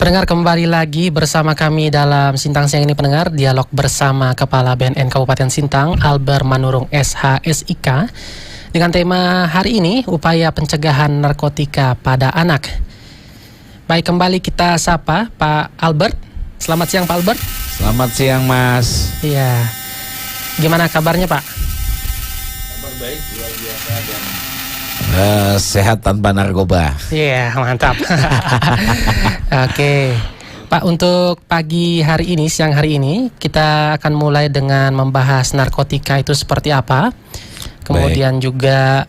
Pendengar, kembali lagi bersama kami dalam Sintang Siang ini, pendengar. Dialog bersama Kepala BNN Kabupaten Sintang, Albert Manurung SHSIK, dengan tema hari ini, upaya pencegahan narkotika pada anak. Baik, kembali kita sapa Pak Albert. Selamat siang Pak Albert. Selamat siang Mas. Iya. Gimana kabarnya Pak? Kabar baik, luar biasa dan sehat tanpa narkoba. Iya, mantap. Oke. Pak, untuk pagi hari ini, siang hari ini, kita akan mulai dengan membahas narkotika itu seperti apa. Kemudian juga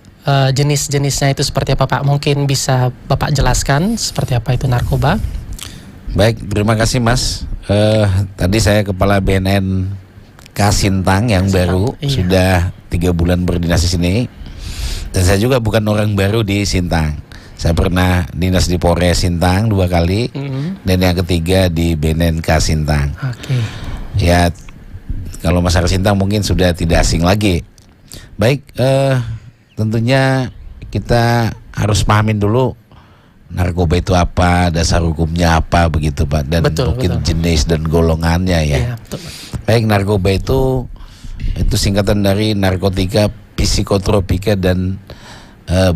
jenis-jenisnya itu seperti apa Pak. Mungkin bisa Bapak jelaskan seperti apa itu narkoba. Baik, terima kasih Mas. Tadi saya Kepala BNN Kasintang yang baru, iya. Sudah 3 bulan berdinas di sini. Dan saya juga bukan orang baru di Sintang. Saya pernah dinas di Polres Sintang 2 kali, dan yang ketiga di BNN Kasintang. Oke. Ya, kalau masyarakat Sintang mungkin sudah tidak asing lagi. Baik, tentunya kita harus pahamin dulu narkoba itu apa, dasar hukumnya apa, begitu Pak, dan mungkin jenis dan golongannya ya. Iya, betul. Baik, narkoba itu singkatan dari narkotika, psikotropika, dan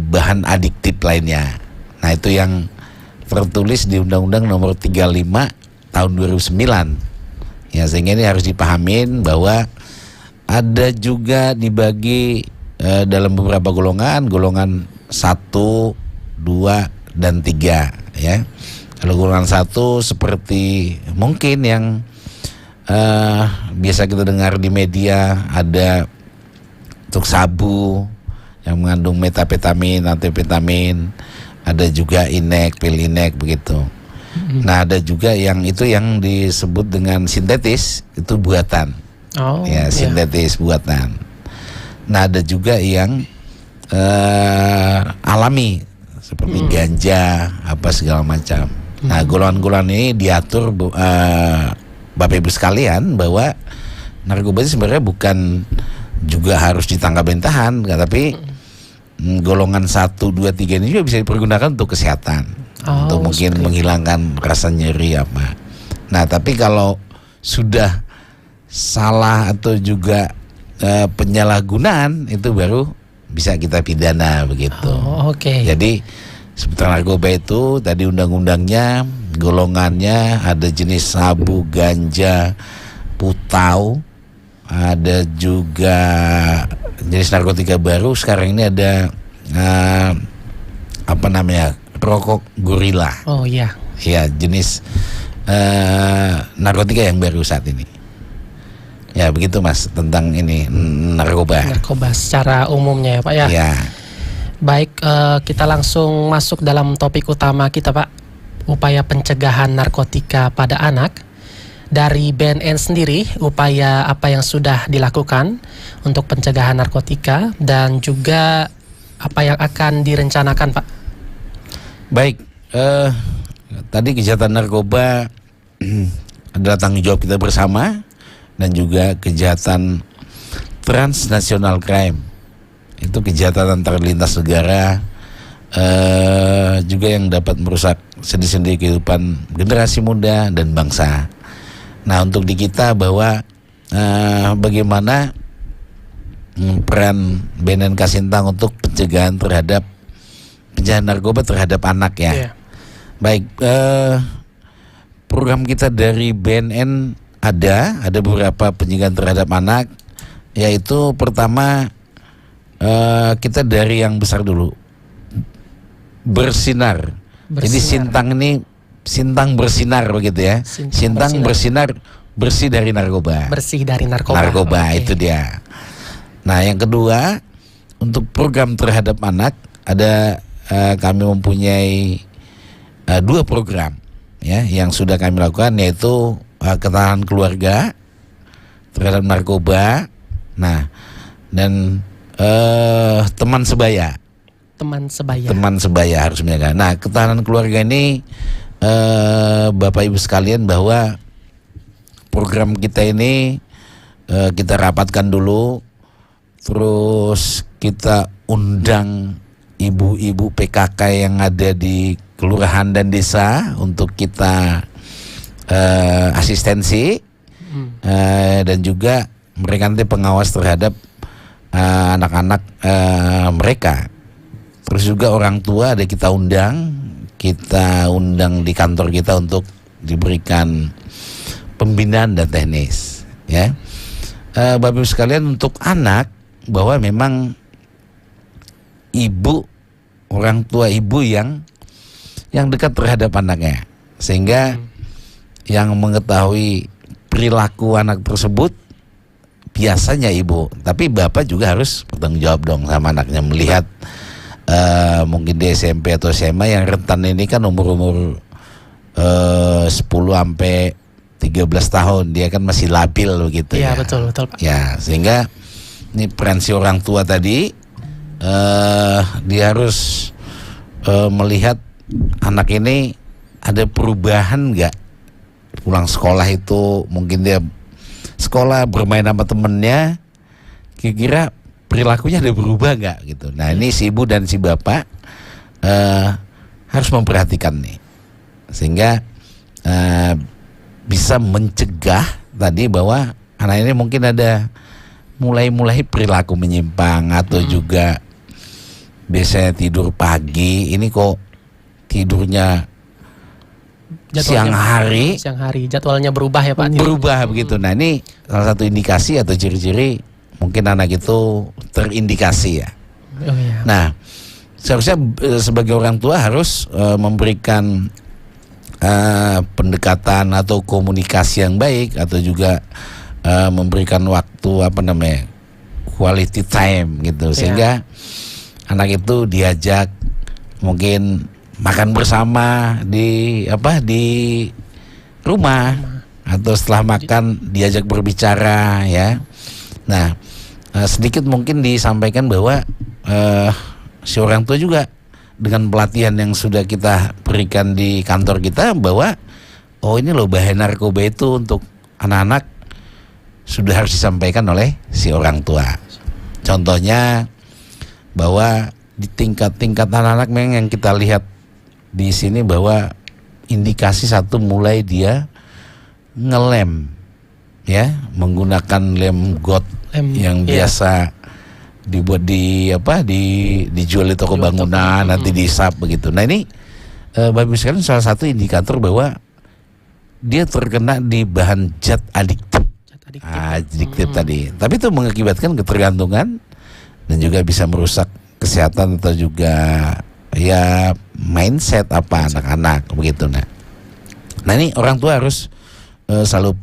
bahan adiktif lainnya. Nah, itu yang tertulis di Undang-Undang Nomor 35 Tahun 2009. Ya, sehingga ini harus dipahamin bahwa ada juga dibagi dalam beberapa golongan 1, 2, dan 3 ya. Kalau golongan 1 seperti mungkin yang biasa kita dengar di media, ada untuk sabu yang mengandung metapetamin, amfetamin, ada juga inek, pil inek begitu. Nah, ada juga yang disebut dengan sintetis, itu buatan. Ya, sintetis buatan. Nah, ada juga yang alami seperti ganja, apa segala macam. Nah, golongan-golongan ini diatur Bapak Ibu sekalian bahwa narkoba itu sebenarnya bukan juga harus ditangkap dan tahan, tapi golongan 1, 2, 3 ini juga bisa dipergunakan untuk kesehatan, untuk mungkin menghilangkan rasa nyeri apa. Nah, tapi kalau sudah salah atau juga penyalahgunaan, itu baru bisa kita pidana begitu. Jadi seputar narkoba itu tadi undang-undangnya, golongannya ada jenis sabu, ganja, putau, ada juga jenis narkotika baru sekarang ini ada rokok gorila. Oh iya. Ya, jenis narkotika yang baru saat ini. Ya, begitu Mas tentang ini narkoba. Narkoba secara umumnya ya Pak ya. Ya. Baik, kita langsung masuk dalam topik utama kita Pak. Upaya pencegahan narkotika pada anak. Dari BNN sendiri, upaya apa yang sudah dilakukan untuk pencegahan narkotika dan juga apa yang akan direncanakan Pak? Baik, tadi kejahatan narkoba adalah tanggung jawab kita bersama, dan juga kejahatan transnational crime, itu kejahatan antar lintas negara, juga yang dapat merusak sendi-sendi kehidupan generasi muda dan bangsa. Nah, untuk di kita bahwa bagaimana peran BNN Kasintang untuk pencegahan narkoba terhadap anak ya. Yeah. Baik, program kita dari BNN ada beberapa pencegahan terhadap anak, yaitu pertama kita dari yang besar dulu, bersinar. Jadi Sintang bersinar begitu ya. Sintang bersinar, bersih dari narkoba. Bersih dari narkoba. Narkoba itu dia. Nah, yang kedua, untuk program terhadap anak ada kami mempunyai 2 program ya yang sudah kami lakukan, yaitu ketahanan keluarga terhadap narkoba. Nah, dan teman sebaya. Teman sebaya harus menjaga. Nah, ketahanan keluarga ini Bapak Ibu sekalian, bahwa program kita ini kita rapatkan dulu, terus kita undang ibu-ibu PKK yang ada di kelurahan dan desa untuk kita asistensi dan juga mereka nanti pengawas terhadap anak-anak mereka. Terus juga orang tua ada kita undang di kantor kita untuk diberikan pembinaan dan teknis, ya. Bapak Ibu sekalian, untuk anak, bahwa memang orang tua ibu yang dekat terhadap anaknya, sehingga yang mengetahui perilaku anak tersebut biasanya ibu, tapi bapak juga harus bertanggung jawab dong sama anaknya, melihat mungkin di SMP atau SMA yang rentan ini kan umur 10 sampai 13 tahun, dia kan masih labil begitu ya. Iya, betul Pak. Ya, sehingga ini peran si orang tua tadi, dia harus melihat anak ini ada perubahan nggak pulang sekolah itu, mungkin dia sekolah bermain sama temennya, kira-kira perilakunya ada berubah nggak gitu. Nah, ini si ibu dan si bapak harus memperhatikan nih, sehingga bisa mencegah tadi bahwa anak ini mungkin ada mulai perilaku menyimpang, atau juga biasanya tidur pagi, ini kok tidurnya siang hari, jadwalnya berubah ya Pak. Berubah begitu. Nah, ini salah satu indikasi atau ciri-ciri mungkin anak itu terindikasi ya. Oh, iya. Nah, seharusnya sebagai orang tua harus memberikan pendekatan atau komunikasi yang baik, atau juga memberikan waktu quality time gitu, sehingga anak itu diajak mungkin makan bersama di rumah, atau setelah makan diajak berbicara, ya. Nah, sedikit mungkin disampaikan bahwa si orang tua juga dengan pelatihan yang sudah kita berikan di kantor kita, bahwa ini loh bahaya narkoba itu untuk anak-anak sudah harus disampaikan oleh si orang tua. Contohnya bahwa di tingkat anak-anak memang yang kita lihat di sini, bahwa indikasi satu, mulai dia ngelem, ya, menggunakan lem got yang biasa dibuat dijual di toko bangunan, nanti dihisap begitu. Nah, ini Bapak Ibu sekalian, salah satu indikator bahwa dia terkena di bahan zat adiktif. Adiktif tadi. Tapi itu mengakibatkan ketergantungan dan juga bisa merusak kesehatan atau juga ya mindset anak-anak begitu. Nah, ini orang tua harus selalu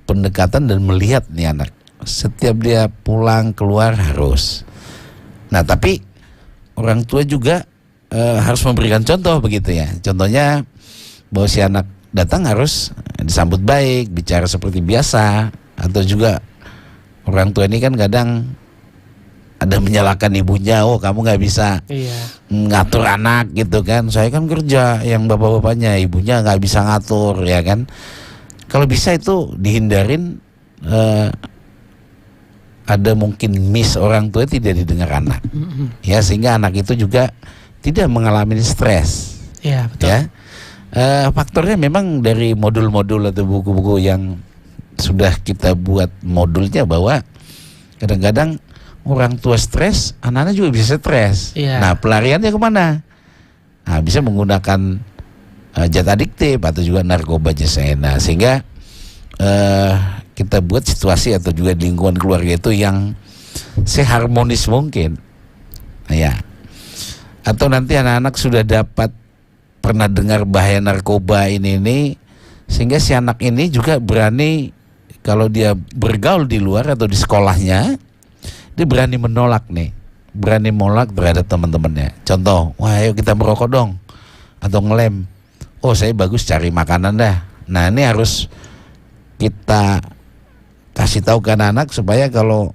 pendekatan dan melihat nih anak. Setiap dia pulang keluar harus. Nah, tapi orang tua juga harus memberikan contoh begitu ya. Contohnya bahwa si anak datang harus disambut baik, bicara seperti biasa. Atau juga orang tua ini kan kadang ada menyalahkan ibunya, kamu nggak bisa ngatur anak gitu kan. Saya kan kerja, yang bapak-bapaknya, ibunya nggak bisa ngatur, ya kan. Kalau bisa itu dihindarin, ada mungkin miss orang tua tidak didengar anak, ya, sehingga anak itu juga tidak mengalami stres. Iya, betul. Ya, faktornya memang dari modul-modul atau buku-buku yang sudah kita buat modulnya, bahwa kadang-kadang orang tua stres, anak-anak juga bisa stres. Nah, pelariannya kemana? Nah, bisa menggunakan zat adiktif atau juga narkoba jasena, sehingga kita buat situasi atau juga lingkungan keluarga itu yang seharmonis mungkin. Nah, ya. Atau nanti anak-anak sudah pernah dengar bahaya narkoba ini, sehingga si anak ini juga berani, kalau dia bergaul di luar atau di sekolahnya, dia berani menolak terhadap teman-temannya. Contoh, wah ayo kita merokok dong, atau ngelem. Oh, saya bagus cari makanan dah. Nah, ini harus kita kasih tahu ke anak-anak, supaya kalau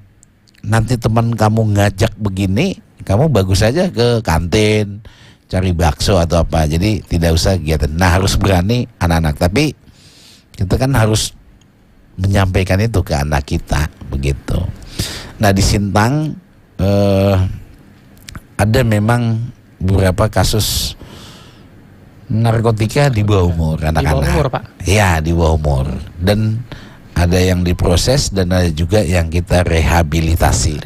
nanti teman kamu ngajak begini, kamu bagus aja ke kantin cari bakso atau apa. Jadi tidak usah kegiatan. Nah, harus berani anak-anak. Tapi kita kan harus menyampaikan itu ke anak kita begitu. Nah, di Sintang ada memang beberapa kasus narkotika di bawah umur Di bawah anak-anak. umur, Pak. Ya, di bawah umur. Dan ada yang diproses dan ada juga yang kita rehabilitasi.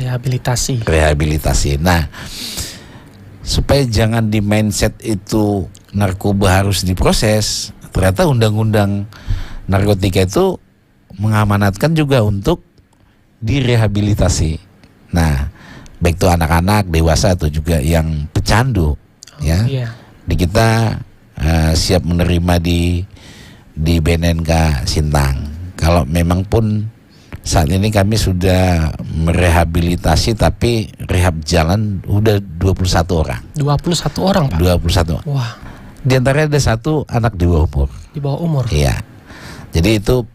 Nah, supaya jangan di mindset itu narkoba harus diproses, ternyata undang-undang narkotika itu mengamanatkan juga untuk direhabilitasi. Nah, baik itu anak-anak, dewasa atau juga yang pecandu, ya. Iya. Di kita siap menerima di BNNK Sintang. Kalau memang pun saat ini kami sudah merehabilitasi, tapi rehab jalan udah 21 orang. 21 orang, Pak. 21. Wah, Di antaranya ada satu anak di bawah umur. di bawah umur. Iya. Jadi itu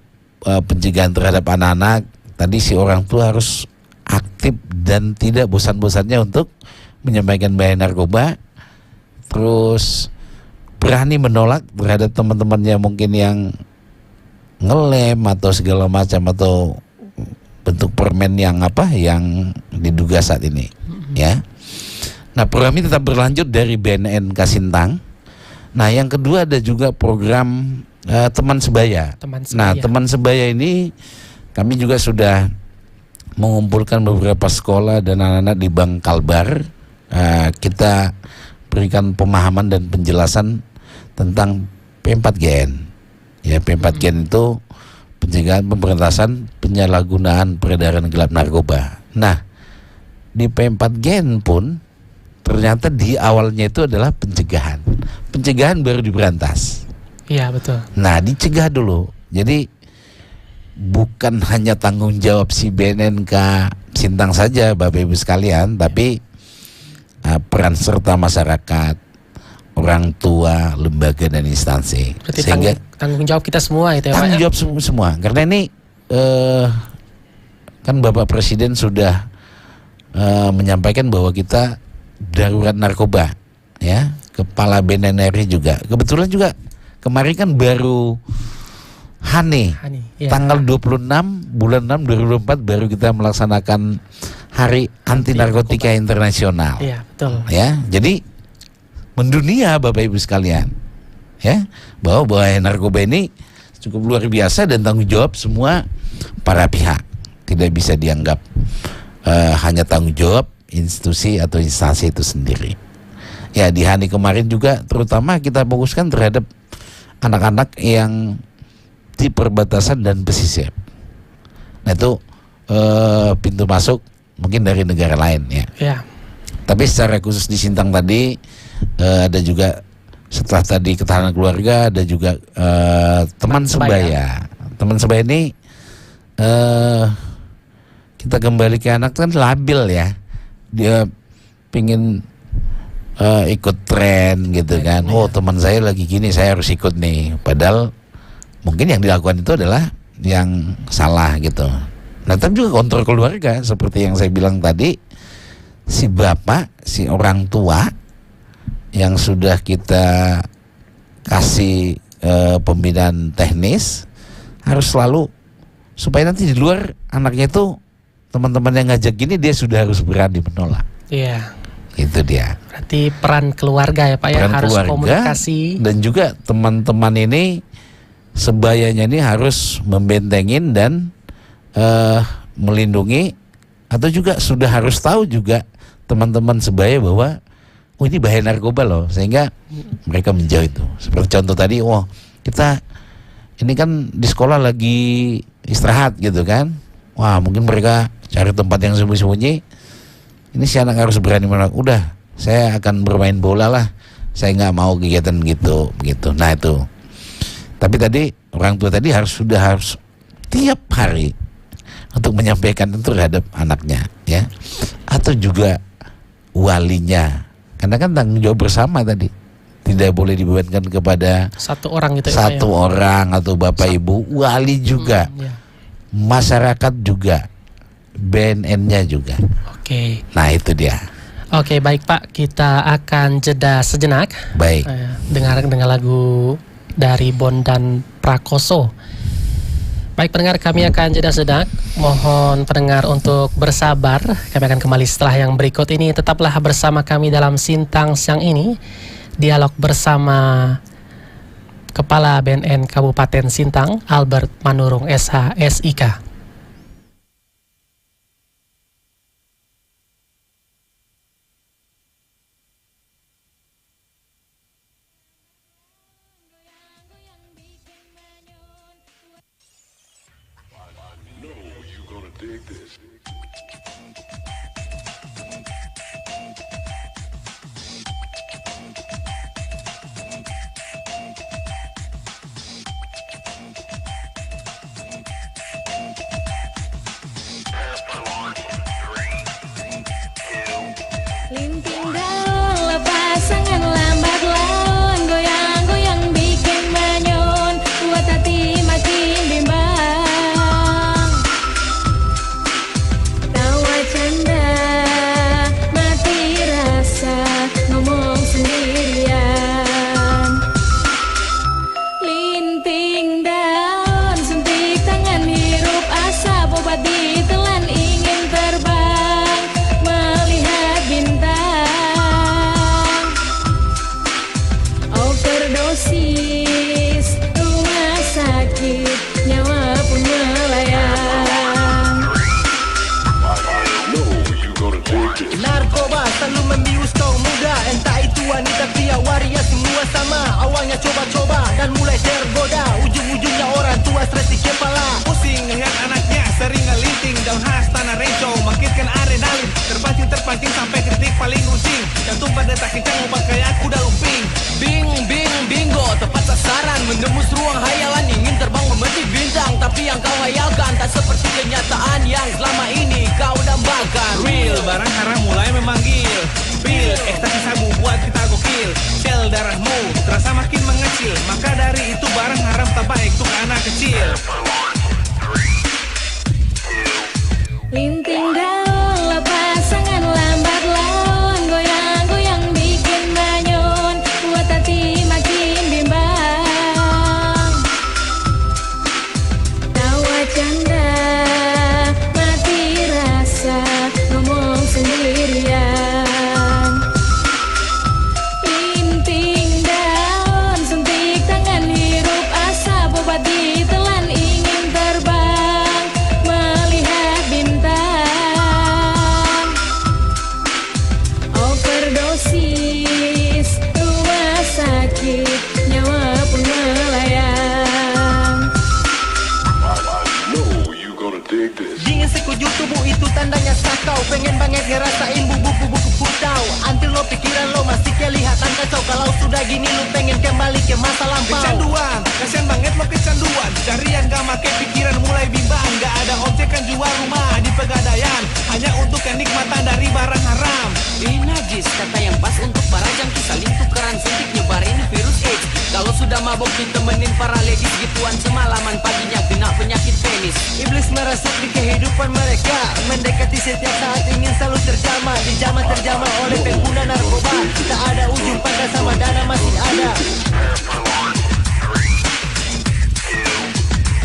pencegahan terhadap anak-anak. Tadi si orang tua harus aktif dan tidak bosan-bosannya untuk menyampaikan bahaya narkoba. Terus berani menolak terhadap teman-temannya mungkin yang ngelem atau segala macam atau bentuk permen yang diduga saat ini, ya. Nah, program ini tetap berlanjut dari BNNK Sintang. Nah, yang kedua ada juga program teman sebaya. Nah, teman sebaya ini kami juga sudah mengumpulkan beberapa sekolah dan anak-anak di Bank Kalbar. Kita berikan pemahaman dan penjelasan tentang P4GN. Ya, P4GN itu pencegahan pemberantasan penyalahgunaan peredaran gelap narkoba. Nah, di P4GN pun ternyata di awalnya itu adalah pencegahan. Pencegahan baru diberantas. Iya, betul. Nah, dicegah dulu. Jadi bukan hanya tanggung jawab si BNNK Sintang saja, Bapak Ibu sekalian, tapi peran serta masyarakat, orang tua, lembaga dan instansi. Berarti Sehingga tanggung jawab kita semua itu ya, Pak. tanggung jawab semua. Karena ini kan Bapak Presiden sudah menyampaikan bahwa kita darurat narkoba, ya. Kepala BNN RI juga. Kebetulan juga kemarin kan baru Hani, ya. Tanggal 26 bulan 6 2024 baru kita melaksanakan Hari Anti Narkotika Internasional. Iya, betul. Ya, jadi mendunia Bapak Ibu sekalian, ya, bahwa bahaya narkoba ini cukup luar biasa dan tanggung jawab semua para pihak. Tidak bisa dianggap hanya tanggung jawab institusi atau instansi itu sendiri. Ya, di Hani kemarin juga terutama kita fokuskan terhadap anak-anak yang di perbatasan dan pesisir. Nah, itu pintu masuk mungkin dari negara lain, ya. Ya. Tapi secara khusus di Sintang tadi ada juga setelah tadi ketahanan keluarga, ada juga teman sebaya. Teman sebaya ini kita kembali ke anak kan labil, ya. Dia pingin ikut tren gitu kan. Oh, teman saya lagi gini, saya harus ikut nih. Padahal mungkin yang dilakukan itu adalah yang salah gitu. Nah, tapi juga kontrol keluarga seperti yang saya bilang tadi. Si bapak, si orang tua yang sudah kita kasih pembinaan teknis harus selalu supaya nanti di luar anaknya itu teman-teman yang ngajak gini dia sudah harus berani menolak. Iya. Itu dia. Berarti peran keluarga ya, Pak, ya, harus keluarga, komunikasi. dan juga teman-teman ini sebayanya ini harus membentengin dan melindungi, atau juga sudah harus tahu juga teman-teman sebaya bahwa oh ini bahaya narkoba loh, sehingga mereka menjauh itu. Seperti contoh tadi, kita ini kan di sekolah lagi istirahat gitu kan, wah mungkin mereka cari tempat yang sembunyi-sembunyi. Ini si anak harus berani menolak. Udah, saya akan bermain bola lah, saya nggak mau kegiatan gitu begitu. Nah itu. Tapi tadi orang tua tadi harus tiap hari untuk menyampaikan itu terhadap anaknya, ya, atau juga walinya, karena kan tanggung jawab bersama tadi, tidak boleh dibebankan kepada satu orang gitu, satu ya, orang atau bapak ibu, wali juga, ya. Masyarakat juga, BNN-nya juga. Oke. Nah itu dia. Oke, baik Pak, kita akan jeda sejenak. Baik. Dengar lagu dari Bondan Prakoso. Baik pendengar, kami akan jeda sejenak. Mohon pendengar untuk bersabar. Kami akan kembali setelah yang berikut ini. Tetaplah bersama kami dalam Sintang siang ini. Dialog bersama Kepala BNN Kabupaten Sintang, Albert Manurung SH SIK. Linting daun lepas sangat lambat laun, goyang-goyang bikin manyun, buat hati makin bimbang. Tawa canda, mati rasa, ngomong sendirian. Linting daun, suntik tangan, hirup asap, obat ditelan, ingin terbang, melihat bintang. Overdosis, rumah sakit, nyawa pun melayang. Narkoba selalu membius kaum muda, entah itu wanita pria waria semua sama. Awalnya coba-coba dan mulai tergoda, ujung-ujungnya orang tua stres di kepala. Pusing ngeliat anaknya sering ngelinting, daun khas tanah renco makinkan adrenalin, terpancing sampai kritik paling runcing, jantung pada tak kencang obat kayak kuda lumping. Bing, bing, bingo, tepat sasaran, menembus ruang hayalan, ingin terbang memetik bintang. Tapi yang kau hayalkan tak seperti kenyataan yang selama ini kau dambakan. Real, barang haram mulai memanggil. Pil, ekstasi sabu buat kita gokil. Sel darahmu terasa makin mengecil, maka dari itu barang haram tak baik untuk anak kecil. Linting daun lepas sangat lambat laun, goyang-goyang bikin manyun, buat hati makin bimbang. Tawa canda, mati rasa, ngomong sendirian. Linting daun, suntik tangan, hirup asap, obat ditelan, ingin terbang, melihat bintang. Overdosis, rumah sakit, nyawa pun melayang. Dingin sekujur tubuh itu tandanya sakau, pengen banget ngerasain bubuk-bubuk putau. Until lo pikiran lo masih kelihatan kacau, kalau sudah gini lo pengen kembali ke masa lampau. Kecanduan, kasian banget lo kecanduan. Carian gak make pikiran mulai bimbang, gak ada objek kan jual rumah di pegadaian, hanya untuk kenikmatan dari barang haram. Ini najis, kata yang pas untuk para jangki, saling tukeran suntik nyebarin virus AIDS. Kalau sudah mabok ditemenin para ladies, gituan semalaman paginya kena penyakit penis. Iblis merasuk di kehidupan mereka, mendekati setiap saat ingin selalu terjama, dijama-terjama oleh pengguna narkoba. Tak ada ujung pangkal sama dana masih ada.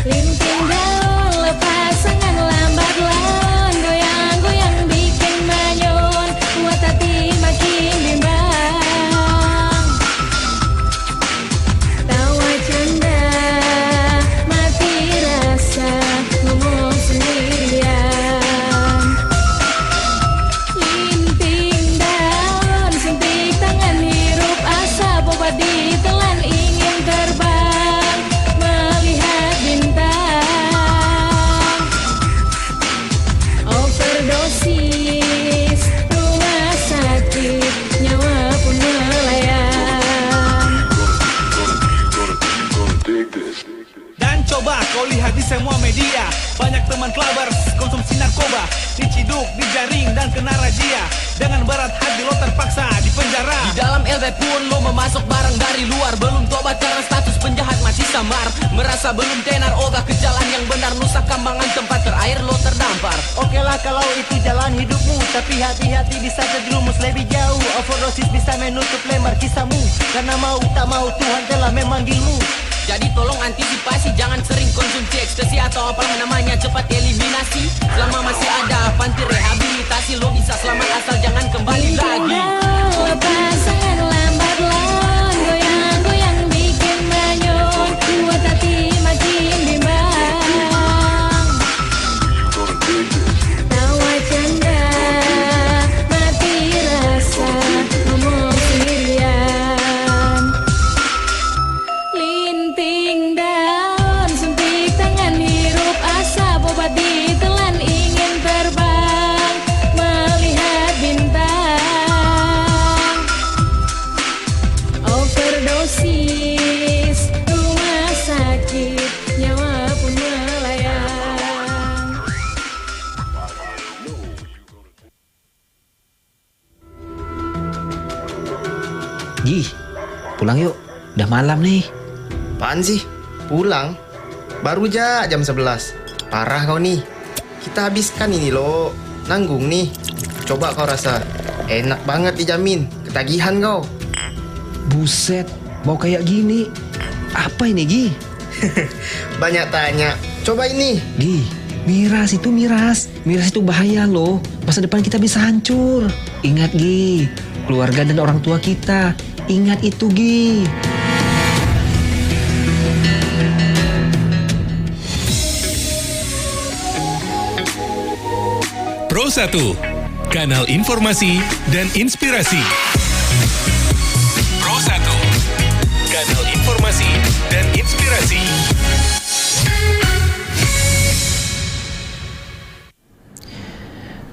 Linting daun lepas sangat lambat laun, goyang-goyang bikin manyun, buat hati makin bimbang. Tawa canda, mati rasa, ngomong sendirian. Linting daun, suntik tangan, hirup asap, obat ditelan, ingin terbang, melihat bintang. Overdosis, rumah sakit, nyawa pun melayang. Dan coba kau lihat di semua media, banyak teman clubbers konsumsi narkoba, diciduk, dijaring dan kena razia. Dengan berat hati lo terpaksa di penjara. Di dalam LB pun lo memasok barang dari luar, belum tobat karena status penjahat masih samar. Merasa belum tenar, ogah ke jalan yang benar, Nusa Kambangan tempat terakhir lo terdampar. Oke lah kalau itu jalan hidupmu, tapi hati-hati bisa terjerumus lebih jauh. Overdosis bisa menutup lembar kisahmu, karena mau tak mau Tuhan telah memanggilmu. Jadi tolong antisipasi, jangan sering konsumsi ekstasi atau apalah namanya, cepat eliminasi. Selama masih ada panti rehabilitasi, lo bisa selamat asal jangan kembali lagi. Lepas sangat lambat laun, goyang-goyang bikin manyun, dosis, rumah sakit, nyawa pun melayang. Gi, pulang yuk. Udah malam nih. Apaan sih? Pulang? Baru aja jam 11. Parah kau nih. Kita habiskan ini loh. Nanggung nih. Coba kau rasa. Enak banget dijamin. Ketagihan kau. Buset, bau kayak gini. Apa ini, Gi? Banyak tanya. Coba ini. Gi, miras itu miras. Miras itu bahaya loh. Masa depan kita bisa hancur. Ingat, Gi. Keluarga dan orang tua kita. Ingat itu, Gi. Pro 1, kanal informasi dan inspirasi. Pro 1, kanal informasi dan inspirasi.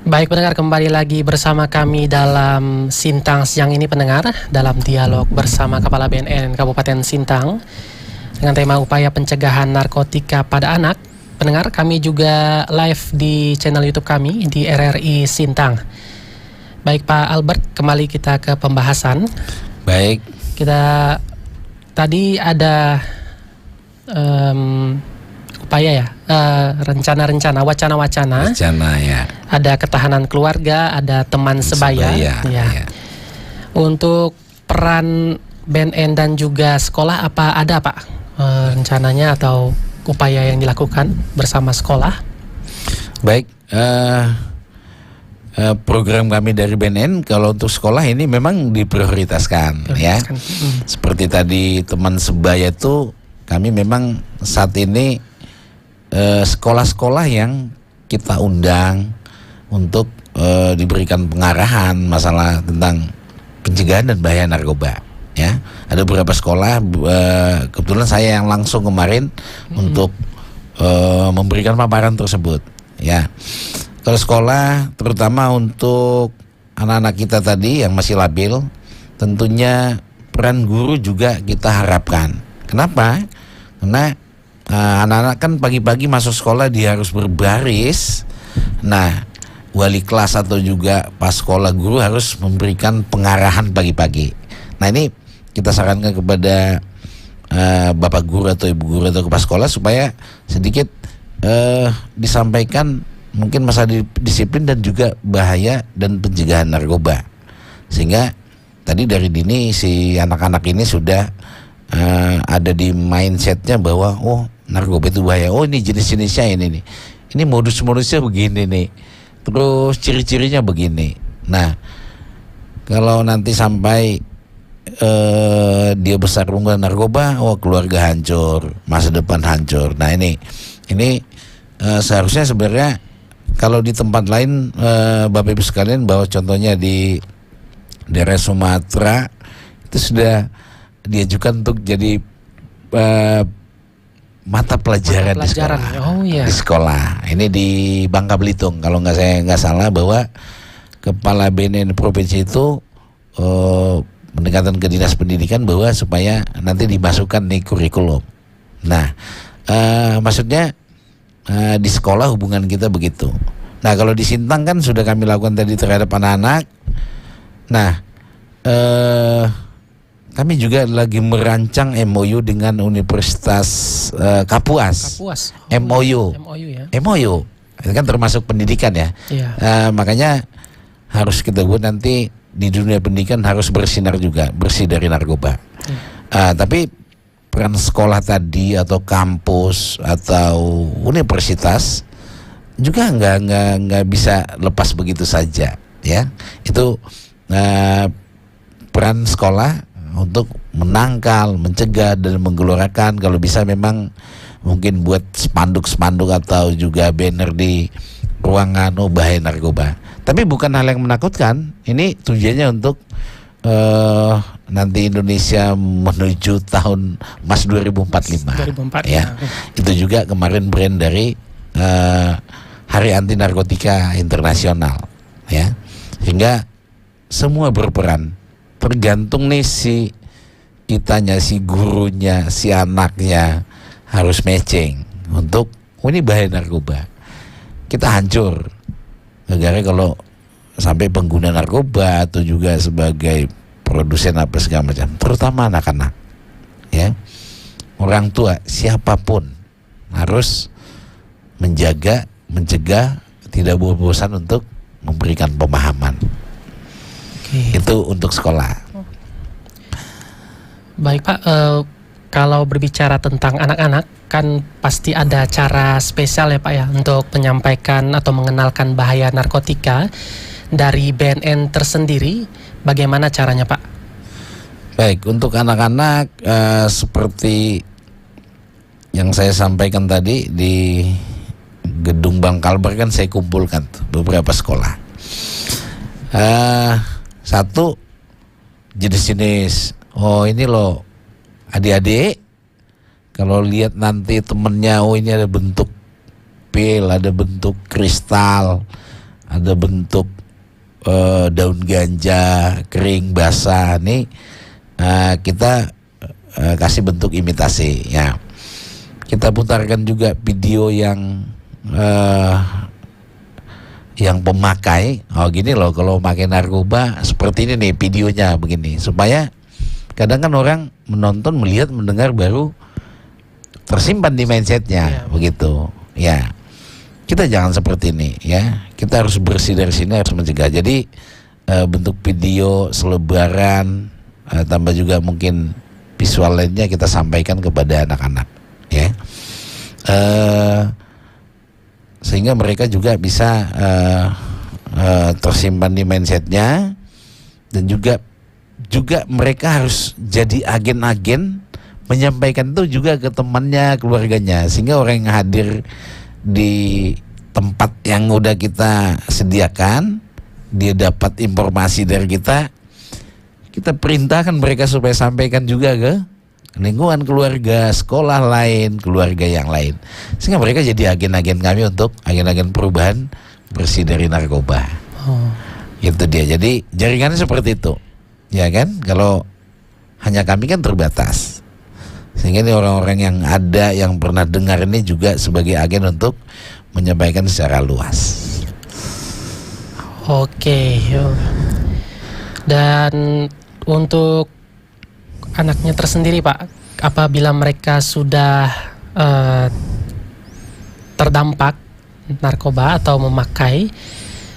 Baik pendengar, kembali lagi bersama kami dalam Sintang siang ini pendengar, dalam dialog bersama Kepala BNN Kabupaten Sintang dengan tema upaya pencegahan narkotika pada anak. Pendengar, kami juga live di channel YouTube kami di RRI Sintang. Baik Pak Albert, kembali kita ke pembahasan. Baik. Kita tadi ada upaya ya, rencana-rencana, wacana-wacana. Rencana ya. Ada ketahanan keluarga, ada teman sebaya. Ya. Untuk peran BNN dan juga sekolah apa ada Pak rencananya atau upaya yang dilakukan bersama sekolah? Baik, program kami dari BNN kalau untuk sekolah ini memang diprioritaskan ya. Seperti tadi teman sebaya itu kami memang saat ini sekolah-sekolah yang kita undang untuk diberikan pengarahan masalah tentang pencegahan dan bahaya narkoba. Ya, ada beberapa sekolah, kebetulan saya yang langsung kemarin untuk memberikan paparan tersebut. Ya, kalau sekolah, terutama untuk anak-anak kita tadi yang masih labil, tentunya peran guru juga kita harapkan. Kenapa? Karena anak-anak kan pagi-pagi masuk sekolah dia harus berbaris. Nah, wali kelas atau juga pas sekolah guru harus memberikan pengarahan pagi-pagi. Nah ini kita sarankan kepada bapak guru atau ibu guru atau kepala sekolah supaya sedikit disampaikan mungkin masalah disiplin dan juga bahaya dan pencegahan narkoba, sehingga tadi dari dini si anak-anak ini sudah ada di mindsetnya bahwa oh narkoba itu bahaya, oh ini jenis-jenisnya ini modus-modusnya begini nih, terus ciri-cirinya begini. Nah kalau nanti sampai dia besar dengan narkoba, oh keluarga hancur, masa depan hancur. Nah ini seharusnya sebenarnya kalau di tempat lain Bapak Ibu sekalian, bahwa contohnya di daerah Sumatera itu sudah diajukan untuk jadi mata pelajaran di sekolah. Oh, iya. Di sekolah. Ini di Bangka Belitung kalau nggak salah, bahwa kepala BNN provinsi itu pendekatan ke dinas pendidikan bahwa supaya nanti dimasukkan di kurikulum. Nah, maksudnya di sekolah hubungan kita begitu. Nah, kalau di Sintang kan sudah kami lakukan tadi terhadap anak-anak. Nah, kami juga lagi merancang MOU dengan Universitas Kapuas. MOU ya. MOU itu kan termasuk pendidikan ya. Iya. Makanya harus kita buat nanti di dunia pendidikan harus bersinar juga, bersih dari narkoba. Tapi peran sekolah tadi atau kampus atau universitas juga nggak bisa lepas begitu saja, ya. Itu peran sekolah untuk menangkal, mencegah dan menggelorakan, kalau bisa memang mungkin buat spanduk-spanduk atau juga banner di ruangan bahaya narkoba. Tapi bukan hal yang menakutkan. Ini tujuannya untuk nanti Indonesia menuju tahun Mas 2045. Ya. Itu juga kemarin brand dari Hari Anti Narkotika Internasional, ya. Sehingga semua berperan. Tergantung nih si kitanya, si gurunya, si anaknya harus matching untuk ini bahaya narkoba. Kita hancur negara kalau sampai pengguna narkoba atau juga sebagai produsen apa segala macam, terutama anak-anak, ya. Orang tua siapapun harus menjaga, mencegah, tidak bosan untuk memberikan pemahaman. Itu untuk sekolah. Baik Pak, kalau berbicara tentang anak-anak kan pasti ada cara spesial ya Pak ya untuk menyampaikan atau mengenalkan bahaya narkotika dari BNN tersendiri. Bagaimana caranya Pak? Baik, untuk anak-anak seperti yang saya sampaikan tadi di gedung Bang Kalbar kan saya kumpulkan tuh, beberapa sekolah. Satu, jenis-jenis, oh ini loh adik-adik, kalau lihat nanti temennya, oh ini ada bentuk pil, ada bentuk kristal, ada bentuk daun ganja kering basah, nih kita kasih bentuk imitasi ya. Kita putarkan juga video yang pemakai, oh gini loh kalau pakai narkoba seperti ini nih videonya begini, supaya kadang kan orang menonton, melihat, mendengar baru tersimpan di mindsetnya begitu ya. Kita jangan seperti ini ya, kita harus bersih dari sini, harus mencegah. Jadi bentuk video selebaran, tambah juga mungkin visual lainnya kita sampaikan kepada anak-anak ya, sehingga mereka juga bisa tersimpan di mindsetnya, dan juga mereka harus jadi agen-agen menyampaikan itu juga ke temannya, keluarganya, sehingga orang yang hadir di tempat yang udah kita sediakan, dia dapat informasi dari kita perintahkan mereka supaya sampaikan juga ke lingkungan keluarga, sekolah lain, keluarga yang lain, sehingga mereka jadi agen-agen kami untuk agen-agen perubahan bersih dari narkoba. Itu dia. Jadi jaringannya seperti itu, ya kan? Kalau hanya kami kan terbatas, sehingga ini orang-orang yang ada yang pernah dengar ini juga sebagai agen untuk menyampaikan secara luas. Oke. Dan untuk anaknya tersendiri Pak, apabila mereka sudah terdampak narkoba atau memakai,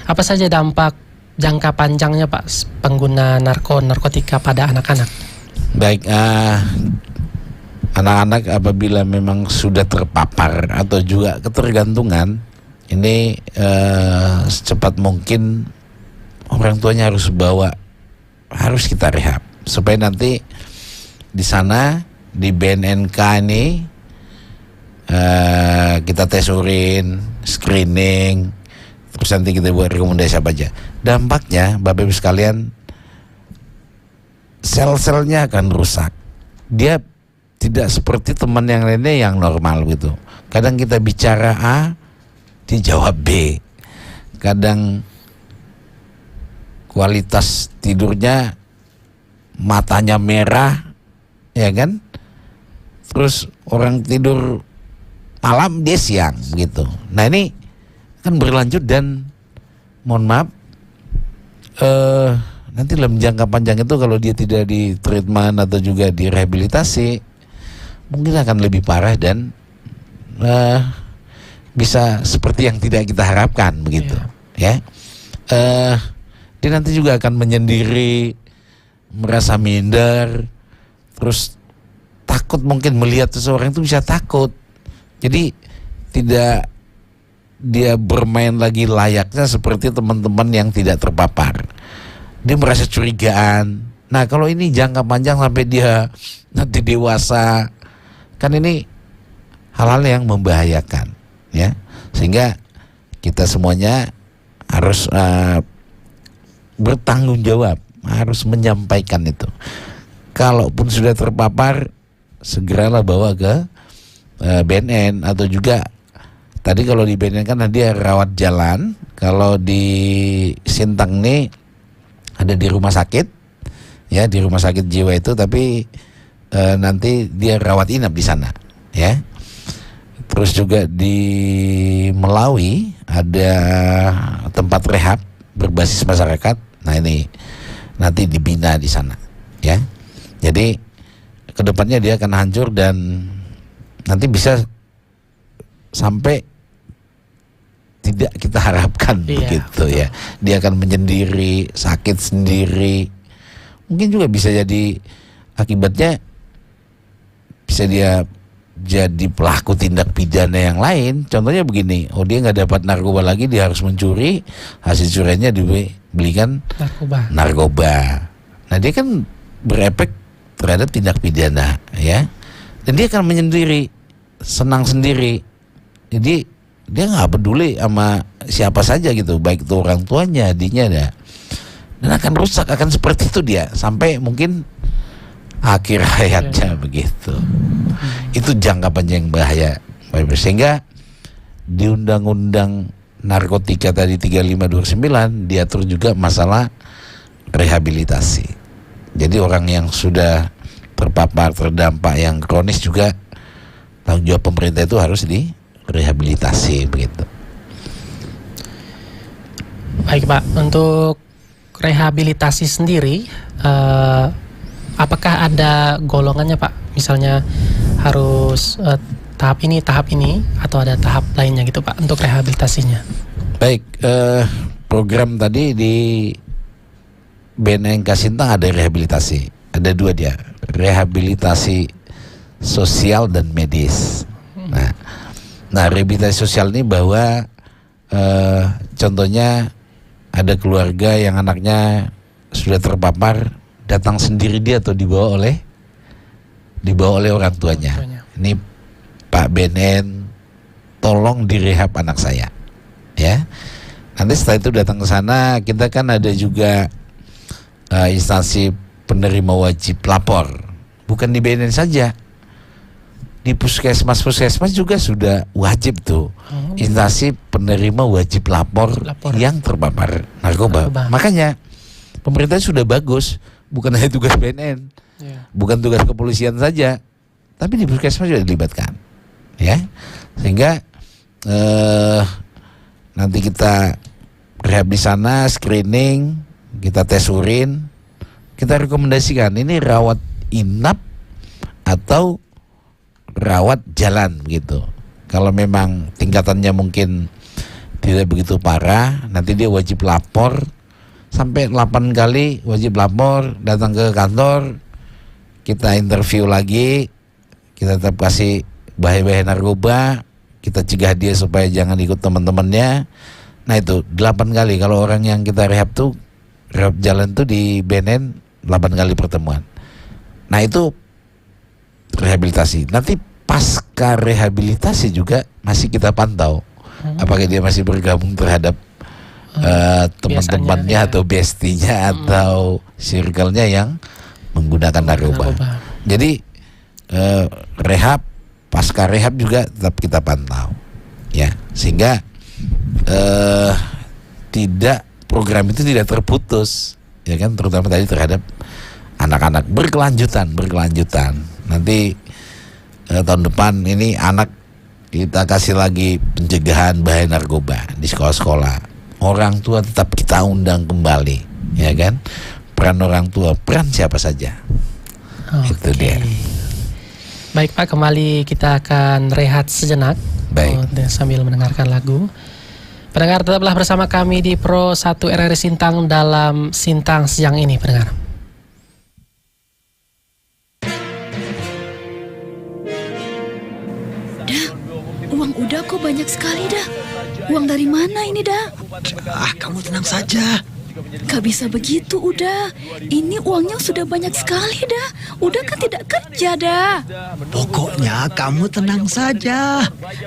apa saja dampak jangka panjangnya Pak pengguna narkotika pada anak-anak? Baik, anak-anak apabila memang sudah terpapar atau juga ketergantungan, ini secepat mungkin orang tuanya harus kita rehab, supaya nanti di sana di BNNK ini kita tes urin, screening, terus nanti kita buat rekomendasi apa aja. Dampaknya Bapak Ibu sekalian, sel-selnya akan rusak. Dia tidak seperti teman yang lainnya yang normal gitu. Kadang kita bicara A, dijawab B. Kadang kualitas tidurnya, matanya merah, ya kan? Terus orang tidur malam, dia siang gitu. Nah ini kan berlanjut, dan mohon maaf, nanti dalam jangka panjang itu kalau dia tidak di treatment atau juga direhabilitasi, mungkin akan lebih parah dan bisa seperti yang tidak kita harapkan begitu ya. Dia nanti juga akan menyendiri, merasa minder, terus takut, mungkin melihat seseorang itu bisa takut. Jadi tidak dia bermain lagi layaknya seperti teman-teman yang tidak terpapar. Dia merasa curigaan. Nah kalau ini jangka panjang sampai dia nanti dewasa, kan ini hal-hal yang membahayakan ya. Sehingga kita semuanya harus bertanggung jawab, harus menyampaikan itu. Kalaupun sudah terpapar, segeralah bawa ke BNN, atau juga tadi kalau di BNN kan dia rawat jalan, kalau di Sintang ini ada di rumah sakit ya, di rumah sakit jiwa itu, tapi nanti dia rawat inap di sana, ya. Terus juga di Melawi ada tempat rehab berbasis masyarakat. Nah ini nanti dibina di sana, ya. Jadi kedepannya dia akan hancur dan nanti bisa sampai tidak kita harapkan begitu ya. Dia akan menyendiri, sakit sendiri. Mungkin juga bisa jadi akibatnya bisa dia jadi pelaku tindak pidana yang lain. Contohnya begini, dia nggak dapat narkoba lagi, dia harus mencuri, hasil curiannya dibelikan narkoba. Nah dia kan berefek terhadap tindak pidana, ya. Dan dia akan menyendiri, senang sendiri. Jadi dia nggak peduli sama siapa saja gitu, baik itu orang tuanya, adiknya, dan akan rusak, akan seperti itu dia sampai mungkin akhir hayatnya begitu. Itu jangka panjang bahaya, sehingga di Undang-Undang Narkotika tadi 3529 diatur juga masalah rehabilitasi. Jadi orang yang sudah terpapar, terdampak yang kronis juga tanggung jawab pemerintah itu harus direhabilitasi begitu. Baik Pak, untuk rehabilitasi sendiri apakah ada golongannya Pak? Misalnya harus tahap ini, atau ada tahap lainnya gitu Pak untuk rehabilitasinya? Baik, program tadi di BNN Sintang ada rehabilitasi. Ada dua dia, rehabilitasi sosial dan medis. Nah rehabilitasi sosial ini bahwa contohnya ada keluarga yang anaknya sudah terpapar, datang sendiri dia atau dibawa oleh orang tuanya. Ini Pak BNN, tolong direhab anak saya, ya. Nanti setelah itu datang ke sana, kita kan ada juga instansi penerima wajib lapor, bukan di BNN saja, di puskesmas juga sudah wajib tuh instansi penerima wajib lapor yang terpapar narkoba. Makanya pemerintah sudah bagus, bukan hanya tugas BNN, bukan tugas kepolisian saja, tapi di puskesmas juga dilibatkan, ya, sehingga nanti kita rehab di sana, screening, kita tes urin, kita rekomendasikan ini rawat inap atau rawat jalan gitu. Kalau memang tingkatannya mungkin tidak begitu parah, nanti dia wajib lapor sampai 8 kali, wajib lapor, datang ke kantor, kita interview lagi, kita tetap kasih bahaya-bahaya narkoba, kita cegah dia supaya jangan ikut teman-temannya. Nah itu 8 kali. Kalau orang yang kita rehab tuh, rehab jalan tuh di BNN 8 kali pertemuan. Nah itu rehabilitasi. Nanti pasca rehabilitasi juga masih kita pantau apakah dia masih bergabung terhadap teman-temannya atau bestinya atau circle-nya yang menggunakan narkoba. Jadi rehab, pasca rehab juga tetap kita pantau, ya, sehingga program itu tidak terputus, ya kan, terutama tadi terhadap anak-anak berkelanjutan. Nanti tahun depan ini anak kita kasih lagi pencegahan bahaya narkoba di sekolah-sekolah. Orang tua tetap kita undang kembali, ya kan, peran orang tua, peran siapa saja. Itu dia. Baik Pak, kembali kita akan rehat sejenak. Baik. Sambil mendengarkan lagu. Pendengar, tetaplah bersama kami di Pro 1 RRI Sintang dalam Sintang Siang ini, pendengar. Uang udah kok banyak sekali dah. Uang dari mana ini dah? Kamu tenang saja. Gak bisa begitu udah. Ini uangnya sudah banyak sekali dah. Udah kan tidak kerja dah. Pokoknya kamu tenang saja.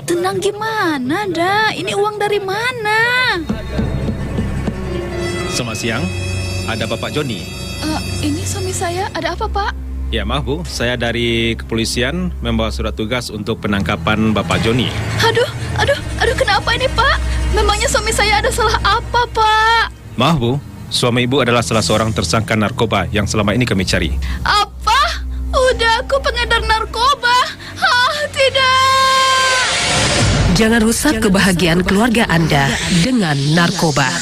Tenang gimana dah? Ini uang dari mana? Selamat siang, ada Bapak Joni. Ini suami saya, ada apa Pak? Ya maaf Bu, saya dari kepolisian membawa surat tugas untuk penangkapan Bapak Joni. Aduh, kenapa ini Pak? Memangnya suami saya ada salah apa Pak? Maaf Bu, suami Ibu adalah salah seorang tersangka narkoba yang selama ini kami cari. Apa? Udah, aku pengedar narkoba. Tidak. Jangan rusak kebahagiaan keluarga Anda dengan narkoba.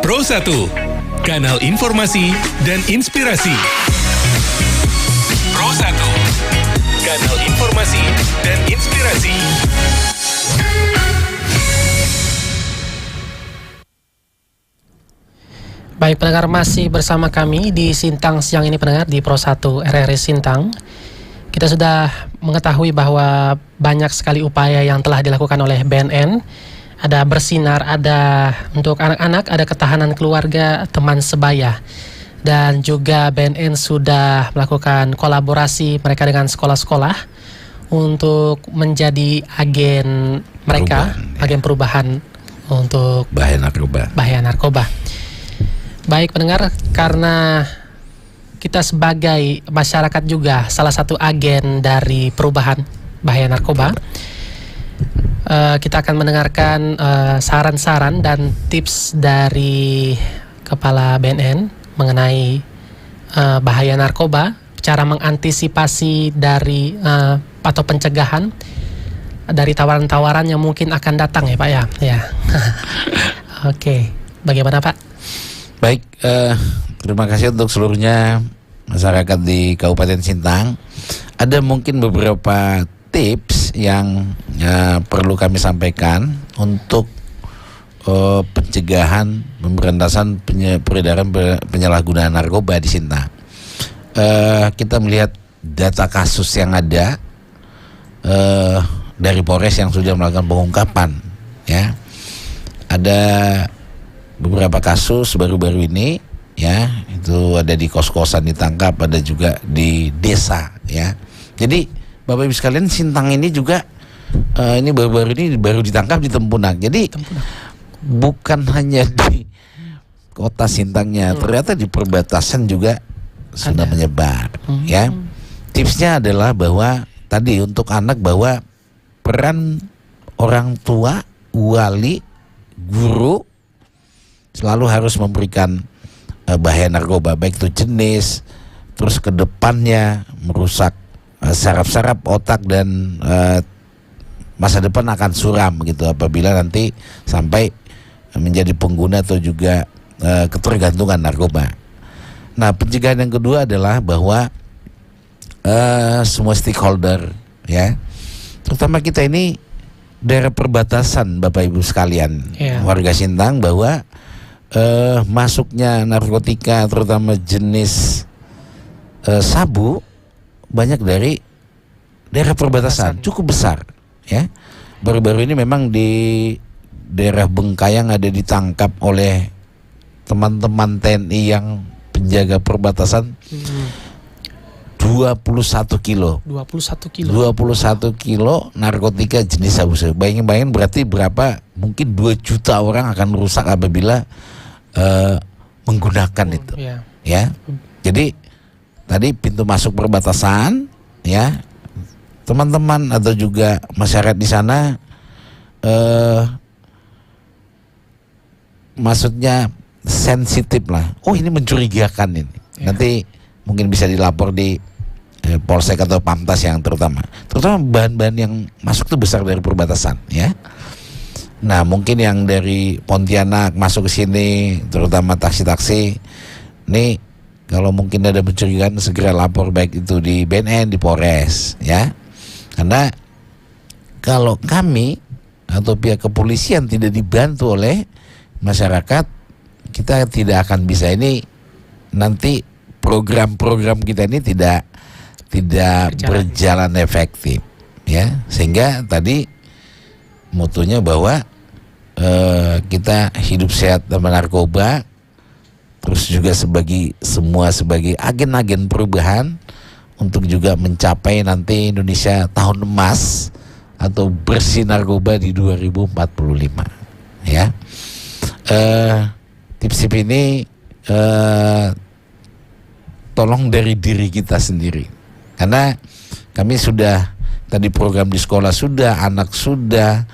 Pro 1, kanal informasi dan inspirasi. Pro 1, kanal informasi dan inspirasi. Baik pendengar, masih bersama kami di Sintang siang ini pendengar di Pro 1 RRI Sintang. Kita sudah mengetahui bahwa banyak sekali upaya yang telah dilakukan oleh BNN. Ada bersinar, ada untuk anak-anak, ada ketahanan keluarga, teman sebaya. Dan juga BNN sudah melakukan kolaborasi mereka dengan sekolah-sekolah untuk menjadi agen mereka, agen perubahan untuk bahaya narkoba. Baik pendengar, karena kita sebagai masyarakat juga salah satu agen dari perubahan bahaya narkoba, kita akan mendengarkan saran-saran dan tips dari Kepala BNN mengenai bahaya narkoba, cara mengantisipasi dari atau pencegahan dari tawaran-tawaran yang mungkin akan datang ya Pak ya. Ya. Oke, bagaimana Pak? Baik, terima kasih untuk seluruhnya masyarakat di Kabupaten Sintang. Ada mungkin beberapa tips yang perlu kami sampaikan untuk pencegahan, pemberantasan peredaran penyalahgunaan narkoba di Sintang. Kita melihat data kasus yang ada dari Polres yang sudah melakukan pengungkapan, ya. Ada beberapa kasus baru-baru ini, ya, itu ada di kos-kosan ditangkap, ada juga di desa, ya. Jadi Bapak Ibu sekalian, Sintang ini juga ini baru ditangkap di Tempunak. Jadi bukan hanya di kota Sintangnya, ternyata di perbatasan juga sudah menyebar. Ya, tipsnya adalah bahwa tadi untuk anak, bahwa peran orang tua, wali, guru selalu harus memberikan bahaya narkoba, baik itu jenis, terus ke depannya merusak saraf-saraf otak dan masa depan akan suram gitu apabila nanti sampai menjadi pengguna atau juga ketergantungan narkoba. Nah, pencegahan yang kedua adalah bahwa semua stakeholder, ya, terutama kita ini daerah perbatasan, Bapak Ibu sekalian, warga Sintang, bahwa masuknya narkotika terutama jenis sabu banyak dari daerah perbatasan, cukup besar, ya. Baru-baru ini memang di daerah Bengkayang ada ditangkap oleh teman-teman TNI yang penjaga perbatasan 21 kilo. 21 kilo narkotika jenis sabu-sabu. Bayangin berarti berapa? Mungkin 2 juta orang akan rusak apabila menggunakan itu. Ya. Jadi tadi pintu masuk perbatasan, ya. Teman-teman atau juga masyarakat di sana maksudnya sensitif lah. Oh, ini mencurigakan ini. Nanti mungkin bisa dilapor di Polsek atau Pamtas yang terutama bahan-bahan yang masuk itu besar dari perbatasan, ya. Nah, mungkin yang dari Pontianak masuk ke sini, terutama taksi-taksi, nih kalau mungkin ada mencurigakan segera lapor, baik itu di BNN, di Polres, ya. Karena kalau kami atau pihak kepolisian tidak dibantu oleh masyarakat, kita tidak akan bisa, ini nanti program-program kita ini tidak berjalan efektif, ya. Sehingga tadi mutunya bahwa kita hidup sehat tanpa narkoba, terus juga sebagai agen-agen perubahan untuk juga mencapai nanti Indonesia tahun emas atau bersih narkoba di 2045, ya. Tips-tips ini tolong dari diri kita sendiri. Karena kami sudah tadi program di sekolah sudah, anak sudah,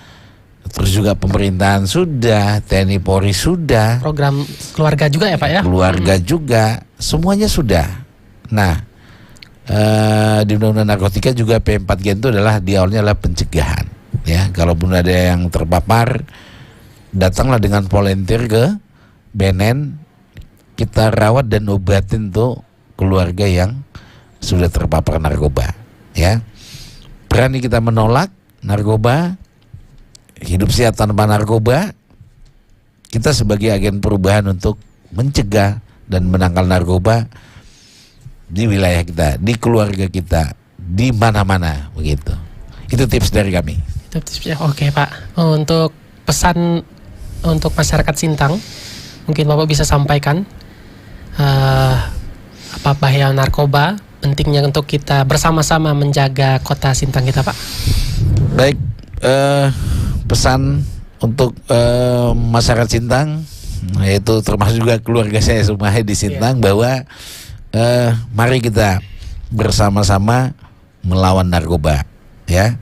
terus juga pemerintahan sudah, TNI Polri sudah, program keluarga juga ya Pak ya? Keluarga juga, semuanya sudah. Nah, di Undang-Undang Narkotika juga P4G itu adalah di awalnya adalah pencegahan. Ya, kalaupun ada yang terpapar, datanglah dengan volunteer ke BNN, kita rawat dan obatin tuh keluarga yang sudah terpapar narkoba, ya. Berani kita menolak narkoba, hidup sehat tanpa narkoba. Kita sebagai agen perubahan untuk mencegah dan menangkal narkoba di wilayah kita, di keluarga kita, di mana-mana, begitu. Itu tips dari kami. Itu tipsnya. Oke Pak, untuk pesan untuk masyarakat Sintang, mungkin Bapak bisa sampaikan apa bahaya narkoba, pentingnya untuk kita bersama-sama menjaga kota Sintang kita, Pak. Baik, pesan untuk masyarakat Sintang, yaitu termasuk juga keluarga saya semua di Sintang, bahwa mari kita bersama-sama melawan narkoba, ya.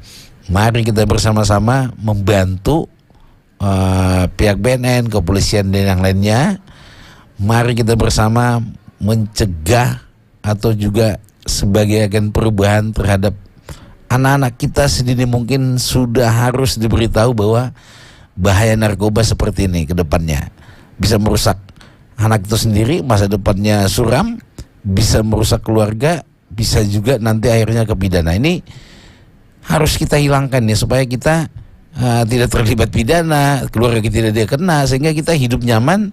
Mari kita bersama-sama membantu pihak BNN, kepolisian dan yang lainnya. Mari kita bersama mencegah atau juga sebagai agen perubahan terhadap anak-anak kita sedini mungkin sudah harus diberitahu bahwa bahaya narkoba seperti ini ke depannya bisa merusak anak itu sendiri, masa depannya suram, bisa merusak keluarga, bisa juga nanti akhirnya ke pidana. Ini harus kita hilangkan ya, supaya kita tidak terlibat pidana, keluarga kita tidak kena, sehingga kita hidup nyaman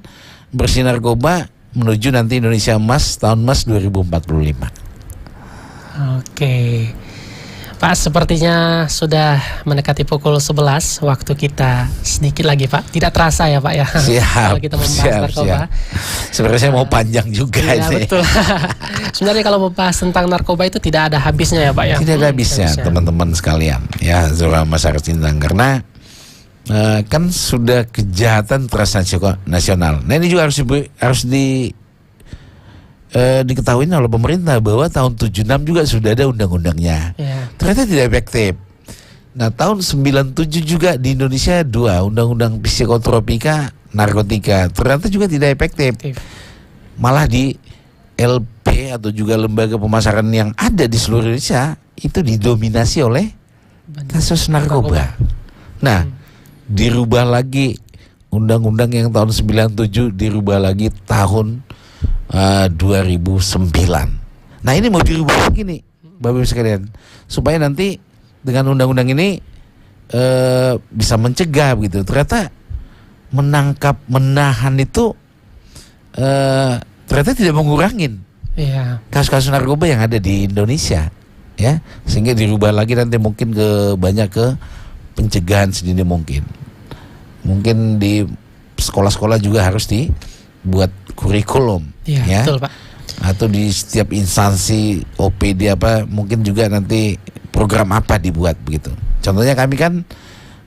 bersih narkoba menuju nanti Indonesia emas, tahun emas 2045. Oke, Pak, sepertinya sudah mendekati pukul 11. Waktu kita sedikit lagi, Pak. Tidak terasa ya, Pak ya. Siap. Kalau kita membahas narkoba. Sebenarnya saya mau panjang juga ya, ini. Betul. Sebenarnya kalau membahas tentang narkoba itu tidak ada habisnya ya, Pak ya. Tidak ada habisnya, teman-teman sekalian. Ya, seluruh masyarakat Sintang, karena kan sudah kejahatan transnasional. Nah, ini juga harus diketahui oleh pemerintah bahwa tahun 76 juga sudah ada undang-undangnya. Ternyata tidak efektif. Nah, tahun 97 juga di Indonesia 2 undang-undang psikotropika, narkotika, ternyata juga tidak efektif. Malah di LP atau juga lembaga pemasaran yang ada di seluruh Indonesia itu didominasi oleh kasus narkoba. Nah, dirubah lagi undang-undang yang tahun 97, dirubah lagi tahun 2009. Nah ini mau dirubah lagi nih Bapak Ibu sekalian, supaya nanti dengan undang-undang ini bisa mencegah begitu. Ternyata menahan itu ternyata tidak mengurangin kasus-kasus narkoba yang ada di Indonesia, ya, sehingga dirubah lagi nanti mungkin banyak ke pencegahan sedini mungkin. Mungkin di sekolah-sekolah juga harus dibuat kurikulum, ya, betul, Pak. Atau di setiap instansi OPD mungkin juga nanti program apa dibuat begitu. Contohnya kami kan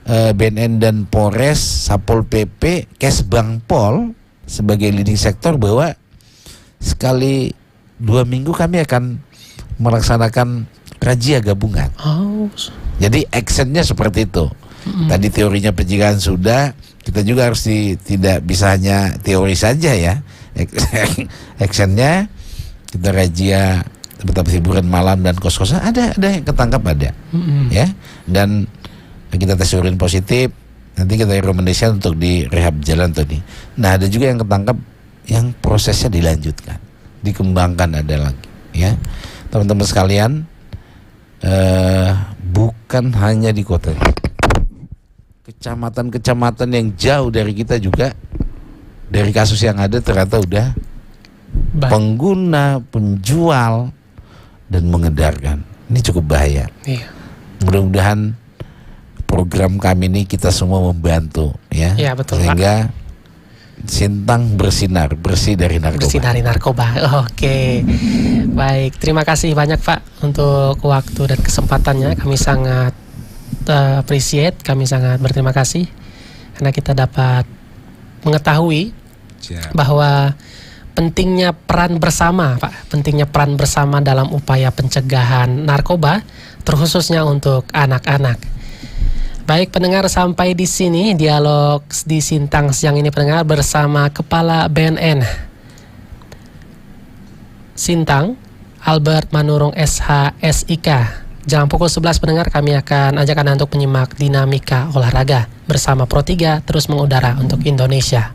BNN dan Polres, Satpol PP, Kesbangpol sebagai leading sektor bahwa sekali 2 minggu kami akan melaksanakan razia gabungan. Jadi actionnya seperti itu. Tadi teorinya pencegahan sudah, kita juga harus tidak bisa hanya teori saja ya. Actionnya kita razia tempat hiburan malam dan kos-kosan ada yang ketangkap ada, ya. Dan kita tes urin positif, nanti kita rekomendasikan untuk direhab jalan tadi. Nah ada juga yang ketangkap yang prosesnya dilanjutkan, dikembangkan ada lagi, ya. Teman-teman sekalian, bukan hanya di kota, kecamatan-kecamatan yang jauh dari kita juga dari kasus yang ada ternyata udah pengguna, penjual dan mengedarkan. Ini cukup bahaya. Mudah-mudahan program kami ini kita semua membantu, ya. Iya, betul, sehingga Pak. Sintang bersinar, bersih dari narkoba. Bersih dari narkoba. Oke. Baik, terima kasih banyak Pak untuk waktu dan kesempatannya. Kami sangat appreciate, kami sangat berterima kasih karena kita dapat mengetahui bahwa pentingnya peran bersama, Pak. Pentingnya peran bersama dalam upaya pencegahan narkoba, terkhususnya untuk anak-anak. Baik pendengar, sampai di sini dialog di Sintang siang ini pendengar bersama Kepala BNN Sintang, Albert Manurung SH SIK. Jam pukul 11 pendengar kami akan ajak Anda untuk menyimak dinamika olahraga bersama Pro 3 terus mengudara untuk Indonesia.